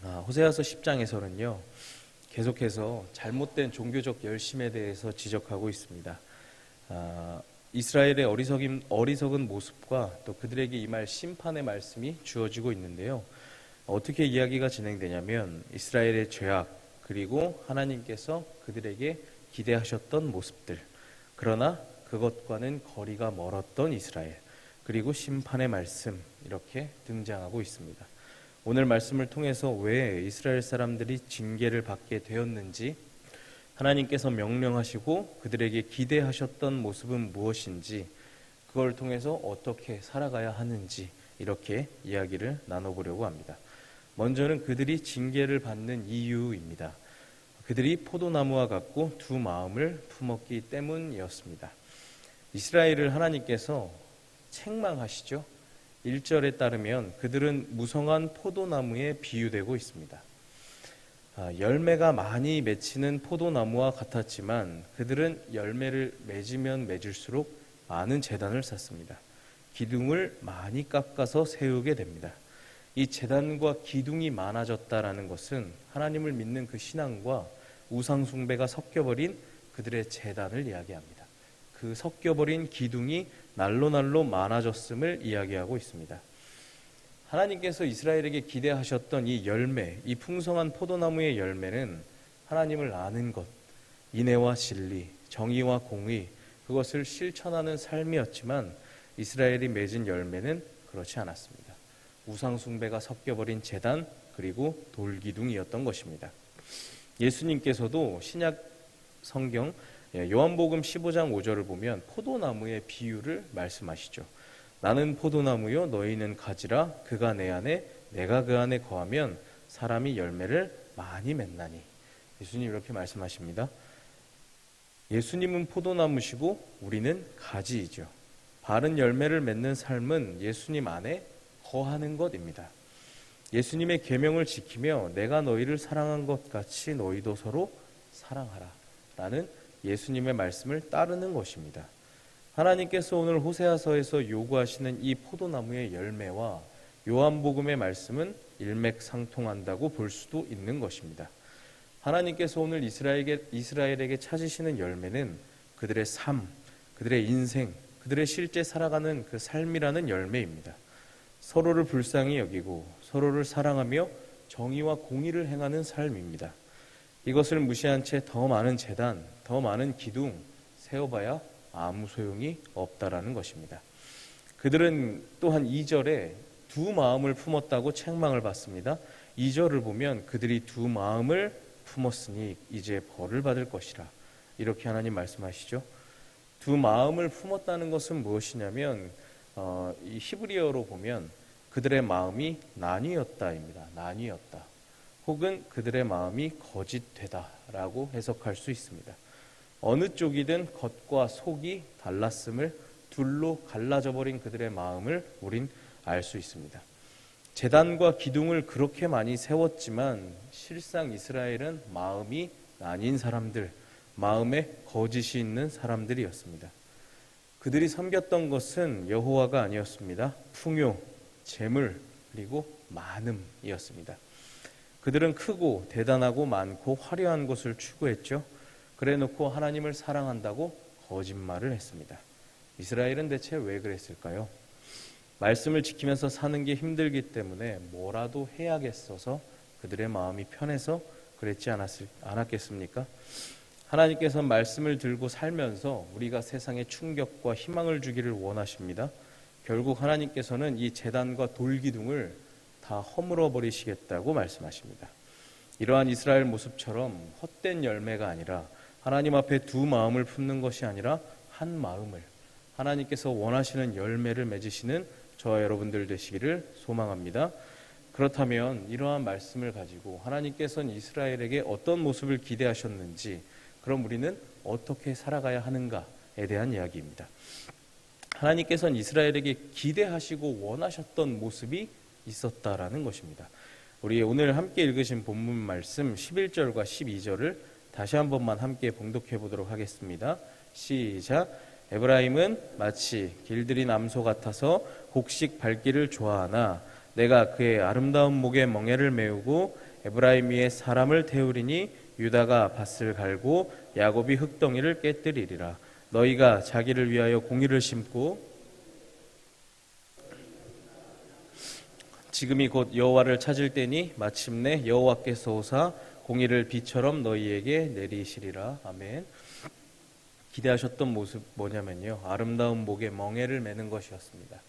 호세아서 10장에서는요, 계속해서 잘못된 종교적 열심에 대해서 지적하고 있습니다. 이스라엘의 어리석은 모습과 또 그들에게 임할 심판의 말씀이 주어지고 있는데요. 어떻게 이야기가 진행되냐면 이스라엘의 죄악, 그리고 하나님께서 그들에게 기대하셨던 모습들, 그러나 그것과는 거리가 멀었던 이스라엘, 그리고 심판의 말씀, 이렇게 등장하고 있습니다. 오늘 말씀을 통해서 왜 이스라엘 사람들이 징계를 받게 되었는지, 하나님께서 명령하시고 그들에게 기대하셨던 모습은 무엇인지, 그걸 통해서 어떻게 살아가야 하는지, 이렇게 이야기를 나눠보려고 합니다. 먼저는 그들이 징계를 받는 이유입니다. 그들이 포도나무와 같고 두 마음을 품었기 때문이었습니다. 이스라엘을 하나님께서 책망하시죠. 1절에 따르면 그들은 무성한 포도나무에 비유되고 있습니다. 열매가 많이 맺히는 포도나무와 같았지만 그들은 열매를 맺으면 맺을수록 많은 제단을 쌓습니다. 기둥을 많이 깎아서 세우게 됩니다. 이 제단과 기둥이 많아졌다라는 것은 하나님을 믿는 그 신앙과 우상 숭배가 섞여버린 그들의 제단을 이야기합니다. 그 섞여버린 기둥이 날로 많아졌음을 이야기하고 있습니다. 하나님께서 이스라엘에게 기대하셨던 이 열매, 이 풍성한 포도나무의 열매는 하나님을 아는 것, 인애와 진리, 정의와 공의, 그것을 실천하는 삶이었지만 이스라엘이 맺은 열매는 그렇지 않았습니다. 우상 숭배가 섞여버린 제단, 그리고 돌기둥이었던 것입니다. 예수님께서도 신약 성경 요한복음 15장 5절을 보면 포도나무의 비유를 말씀하시죠. 나는 포도나무요 너희는 가지라. 그가 내 안에 내가 그 안에 거하면 사람이 열매를 많이 맺나니. 예수님 이렇게 말씀하십니다. 예수님은 포도나무시고 우리는 가지이죠. 바른 열매를 맺는 삶은 예수님 안에 거하는 것입니다. 예수님의 계명을 지키며 내가 너희를 사랑한 것 같이 너희도 서로 사랑하라 라는 예수님의 말씀을 따르는 것입니다. 하나님께서 오늘 호세아서에서 요구하시는 이 포도나무의 열매와 요한복음의 말씀은 일맥상통한다고 볼 수도 있는 것입니다. 하나님께서 오늘 이스라엘에게 찾으시는 열매는 그들의 삶, 그들의 인생, 그들의 실제 살아가는 그 삶이라는 열매입니다. 서로를 불쌍히 여기고 서로를 사랑하며 정의와 공의를 행하는 삶입니다. 이것을 무시한 채 더 많은 제단, 더 많은 기둥 세워봐야 아무 소용이 없다라는 것입니다. 그들은 또한 2절에 두 마음을 품었다고 책망을 받습니다. 2절을 보면 그들이 두 마음을 품었으니 이제 벌을 받을 것이라. 이렇게 하나님 말씀하시죠. 두 마음을 품었다는 것은 무엇이냐면 이 히브리어로 보면 그들의 마음이 나뉘었다입니다. 나뉘었다. 혹은 그들의 마음이 거짓되다라고 해석할 수 있습니다. 어느 쪽이든 겉과 속이 달랐음을 둘로 갈라져 버린 그들의 마음을 우린 알 수 있습니다. 제단과 기둥을 그렇게 많이 세웠지만 실상 이스라엘은 마음이 나뉜 사람들, 마음에 거짓이 있는 사람들이었습니다. 그들이 섬겼던 것은 여호와가 아니었습니다. 풍요, 재물, 그리고 많음이었습니다. 그들은 크고 대단하고 많고 화려한 것을 추구했죠. 그래놓고 하나님을 사랑한다고 거짓말을 했습니다. 이스라엘은 대체 왜 그랬을까요? 말씀을 지키면서 사는 게 힘들기 때문에 뭐라도 해야겠어서 그들의 마음이 편해서 그랬지 않았겠습니까? 하나님께서 말씀을 들고 살면서 우리가 세상에 충격과 희망을 주기를 원하십니다. 결국 하나님께서는 이 제단과 돌기둥을 다 허물어 버리시겠다고 말씀하십니다. 이러한 이스라엘 모습처럼 헛된 열매가 아니라 하나님 앞에 두 마음을 품는 것이 아니라 한 마음을 하나님께서 원하시는 열매를 맺으시는 저와 여러분들 되시기를 소망합니다. 그렇다면 이러한 말씀을 가지고 하나님께서는 이스라엘에게 어떤 모습을 기대하셨는지, 그럼 우리는 어떻게 살아가야 하는가에 대한 이야기입니다. 하나님께서는 이스라엘에게 기대하시고 원하셨던 모습이 있었다라는 것입니다. 우리 오늘 함께 읽으신 본문 말씀 11절과 12절을 다시 한 번만 함께 봉독해 보도록 하겠습니다. 시작. 에브라임은 마치 길들인 암소 같아서 곡식 밟기를 좋아하나 내가 그의 아름다운 목에 멍에를 메우고 에브라임 위에 사람을 태우리니 유다가 밭을 갈고 야곱이 흙덩이를 깨뜨리리라. 너희가 자기를 위하여 공의를 심고 지금이 곧 여호와를 찾을 때니 마침내 여호와께서 오사 공의를 비처럼 너희에게 내리시리라. 아멘. 기대하셨던 모습 뭐냐면요, 아름다운 목에 멍에를 매는 것이었습니다.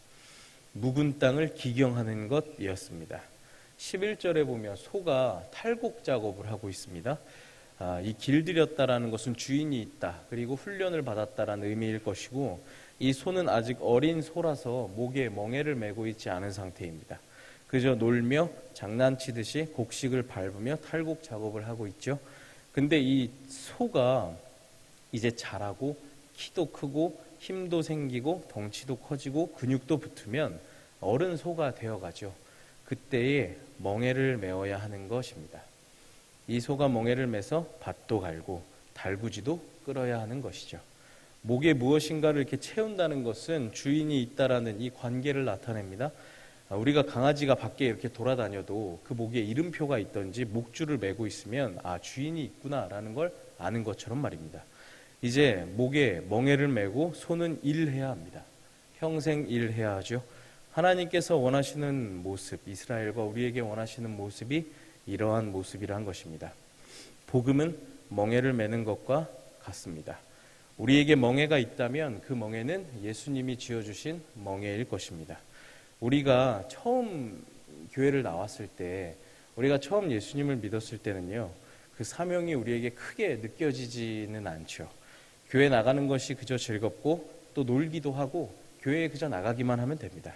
묵은 땅을 기경하는 것이었습니다. 11절에 보면 소가 탈곡 작업을 하고 있습니다. 이 길들였다라는 것은 주인이 있다, 그리고 훈련을 받았다라는 의미일 것이고, 이 소는 아직 어린 소라서 목에 멍에를 메고 있지 않은 상태입니다. 그저 놀며 장난치듯이 곡식을 밟으며 탈곡 작업을 하고 있죠. 근데 이 소가 이제 자라고 키도 크고 힘도 생기고 덩치도 커지고 근육도 붙으면 어른 소가 되어가죠. 그때에 멍에를 메어야 하는 것입니다. 이 소가 멍에를 매서 밭도 갈고 달구지도 끌어야 하는 것이죠. 목에 무엇인가를 이렇게 채운다는 것은 주인이 있다라는 이 관계를 나타냅니다. 우리가 강아지가 밖에 이렇게 돌아다녀도 그 목에 이름표가 있든지 목줄을 메고 있으면 주인이 있구나라는 걸 아는 것처럼 말입니다. 이제 목에 멍에를 메고 소는 일해야 합니다. 평생 일해야 하죠. 하나님께서 원하시는 모습, 이스라엘과 우리에게 원하시는 모습이 이러한 모습이란 것입니다. 복음은 멍에를 메는 것과 같습니다. 우리에게 멍에가 있다면 그 멍에는 예수님이 지어주신 멍에일 것입니다. 우리가 처음 교회를 나왔을 때, 우리가 처음 예수님을 믿었을 때는요, 그 사명이 우리에게 크게 느껴지지는 않죠. 교회 나가는 것이 그저 즐겁고 또 놀기도 하고 교회에 그저 나가기만 하면 됩니다.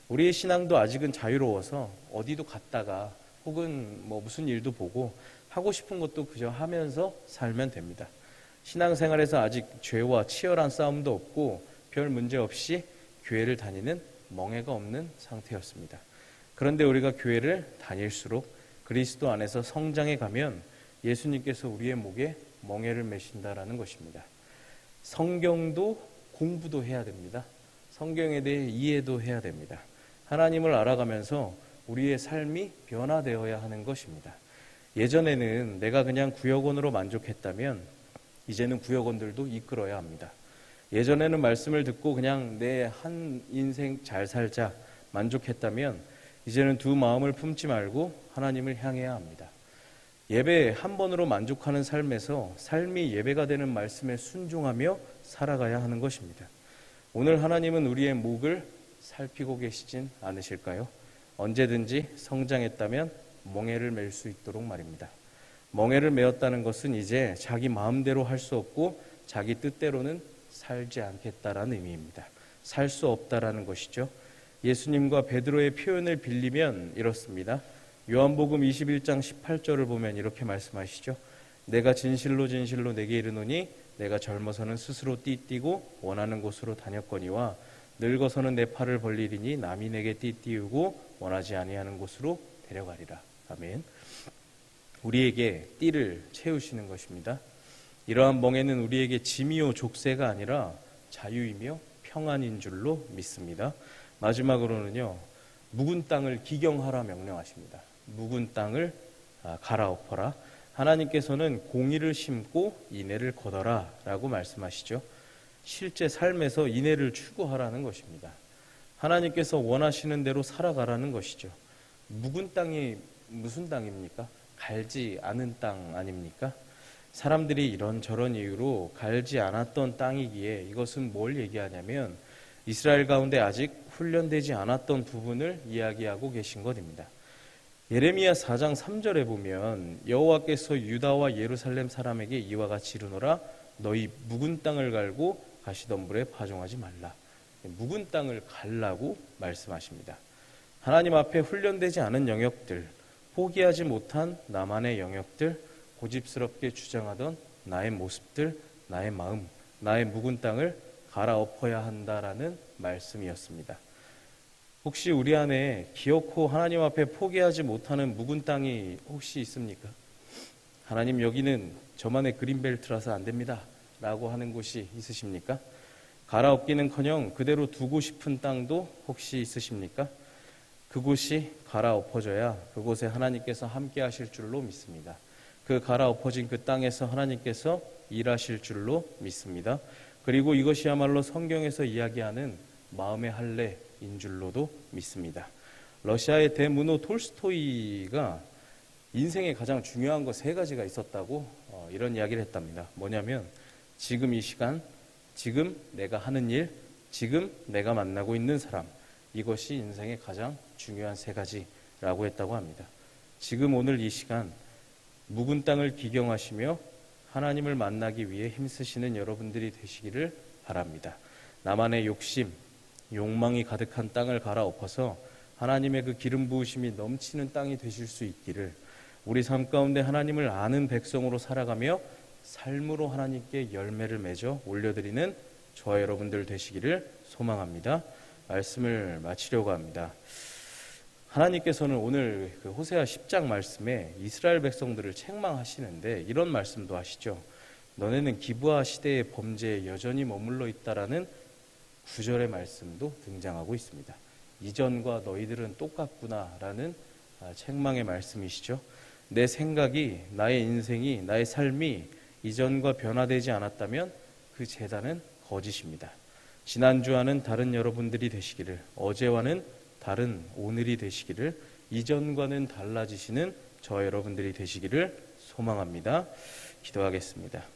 우리의 신앙도 아직은 자유로워서 어디도 갔다가 혹은 무슨 일도 보고 하고 싶은 것도 그저 하면서 살면 됩니다. 신앙생활에서 아직 죄와 치열한 싸움도 없고 별 문제 없이 교회를 다니는 멍에가 없는 상태였습니다. 그런데 우리가 교회를 다닐수록 그리스도 안에서 성장해 가면 예수님께서 우리의 목에 멍에를 메신다라는 것입니다. 성경도 공부도 해야 됩니다. 성경에 대해 이해도 해야 됩니다. 하나님을 알아가면서 우리의 삶이 변화되어야 하는 것입니다. 예전에는 내가 그냥 구역원으로 만족했다면 이제는 구역원들도 이끌어야 합니다. 예전에는 말씀을 듣고 그냥 내 한 인생 잘 살자 만족했다면 이제는 두 마음을 품지 말고 하나님을 향해야 합니다. 예배 한 번으로 만족하는 삶에서 삶이 예배가 되는 말씀에 순종하며 살아가야 하는 것입니다. 오늘 하나님은 우리의 목을 살피고 계시진 않으실까요? 언제든지 성장했다면 멍에를 맬 수 있도록 말입니다. 멍에를 메었다는 것은 이제 자기 마음대로 할 수 없고 자기 뜻대로는 살지 않겠다라는 의미입니다. 살 수 없다라는 것이죠. 예수님과 베드로의 표현을 빌리면 이렇습니다. 요한복음 21장 18절을 보면 이렇게 말씀하시죠. 내가 진실로 진실로 내게 이르노니 내가 젊어서는 스스로 띠띠고 원하는 곳으로 다녔거니와 늙어서는 내 팔을 벌리리니 남이 내게 띠띠우고 원하지 아니하는 곳으로 데려가리라. 아멘. 우리에게 띠를 채우시는 것입니다. 이러한 멍에는 우리에게 짐이요 족쇄가 아니라 자유이며 평안인 줄로 믿습니다. 마지막으로는요, 묵은 땅을 기경하라 명령하십니다. 묵은 땅을 갈아엎어라. 하나님께서는 공의를 심고 인애를 거둬라 라고 말씀하시죠. 실제 삶에서 인애를 추구하라는 것입니다. 하나님께서 원하시는 대로 살아가라는 것이죠. 묵은 땅이 무슨 땅입니까? 갈지 않은 땅 아닙니까? 사람들이 이런저런 이유로 갈지 않았던 땅이기에 이것은 뭘 얘기하냐면 이스라엘 가운데 아직 훈련되지 않았던 부분을 이야기하고 계신 것입니다. 예레미야 4장 3절에 보면 여호와께서 유다와 예루살렘 사람에게 이와 같이 이르노라 너희 묵은 땅을 갈고 가시덤불에 파종하지 말라. 묵은 땅을 갈라고 말씀하십니다. 하나님 앞에 훈련되지 않은 영역들, 포기하지 못한 나만의 영역들, 고집스럽게 주장하던 나의 모습들, 나의 마음, 나의 묵은 땅을 갈아엎어야 한다라는 말씀이었습니다. 혹시 우리 안에 기어코 하나님 앞에 포기하지 못하는 묵은 땅이 혹시 있습니까? 하나님 여기는 저만의 그린벨트라서 안 됩니다 라고 하는 곳이 있으십니까? 갈아엎기는커녕 그대로 두고 싶은 땅도 혹시 있으십니까? 그곳이 갈아엎어져야 그곳에 하나님께서 함께 하실 줄로 믿습니다. 그 갈아엎어진 그 땅에서 하나님께서 일하실 줄로 믿습니다. 그리고 이것이야말로 성경에서 이야기하는 마음의 할례인 줄로도 믿습니다. 러시아의 대문호 톨스토이가 인생에 가장 중요한 거 세 가지가 있었다고 이런 이야기를 했답니다. 뭐냐면 지금 이 시간, 지금 내가 하는 일, 지금 내가 만나고 있는 사람, 이것이 인생의 가장 중요한 세 가지라고 했다고 합니다. 지금 오늘 이 시간 묵은 땅을 기경하시며 하나님을 만나기 위해 힘쓰시는 여러분들이 되시기를 바랍니다. 나만의 욕심, 욕망이 가득한 땅을 갈아엎어서 하나님의 그 기름 부으심이 넘치는 땅이 되실 수 있기를, 우리 삶 가운데 하나님을 아는 백성으로 살아가며 삶으로 하나님께 열매를 맺어 올려드리는 저와 여러분들 되시기를 소망합니다. 말씀을 마치려고 합니다. 하나님께서는 오늘 그 호세아 10장 말씀에 이스라엘 백성들을 책망하시는데 이런 말씀도 하시죠. 너네는 기브아 시대의 범죄에 여전히 머물러 있다라는 9절의 말씀도 등장하고 있습니다. 이전과 너희들은 똑같구나라는 책망의 말씀이시죠. 내 생각이, 나의 인생이, 나의 삶이 이전과 변화되지 않았다면 그 제단은 거짓입니다. 지난주와는 다른 여러분들이 되시기를, 어제와는 다른 오늘이 되시기를, 이전과는 달라지시는 저 여러분들이 되시기를 소망합니다. 기도하겠습니다.